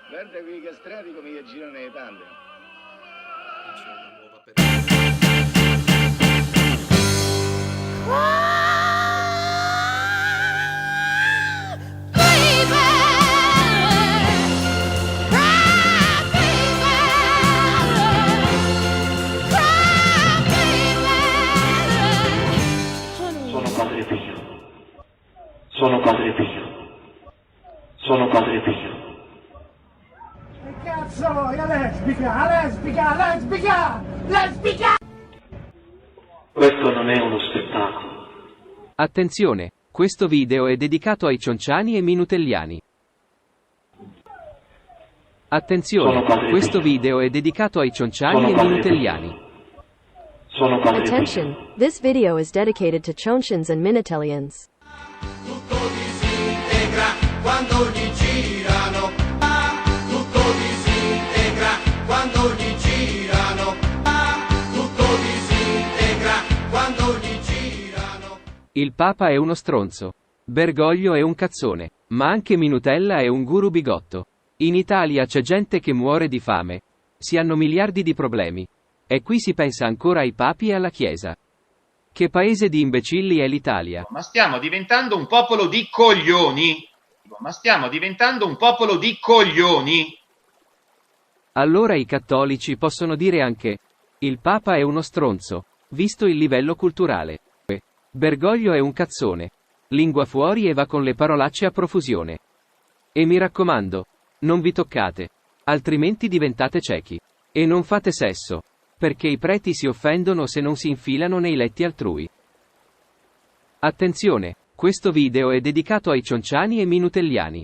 Guarda qui che strati come gli girano le tante. C'è una nuova Sono Padre Pio. Sono Padre Pio. Sono Padre Pio. Che cazzo, è lesbica, lesbica, lesbica, lesbica! Questo non è uno spettacolo. Attenzione, questo video è dedicato ai cionciani e minutelliani. Attenzione, questo video è dedicato ai cionciani e minutelliani. Sono Padre Pio. Attention, this video is dedicated to Chonchins and Minitellians. Tutto disintegra quando gli girano. Tutto disintegra quando gli girano. Tutto disintegra quando gli girano. Il Papa è uno stronzo. Bergoglio è un cazzone. Ma anche Minutella è un guru bigotto. In Italia c'è gente che muore di fame. Si hanno miliardi di problemi. E qui si pensa ancora ai papi e alla Chiesa. Che paese di imbecilli è l'Italia? Ma stiamo diventando un popolo di coglioni. Ma stiamo diventando un popolo di coglioni. Allora i cattolici possono dire anche: il Papa è uno stronzo, visto il livello culturale. Bergoglio è un cazzone. Lingua fuori e va con le parolacce a profusione. E mi raccomando, non vi toccate, altrimenti diventate ciechi. E non fate sesso, perché i preti si offendono se non si infilano nei letti altrui. Attenzione, questo video è dedicato ai cionciani e minutelliani.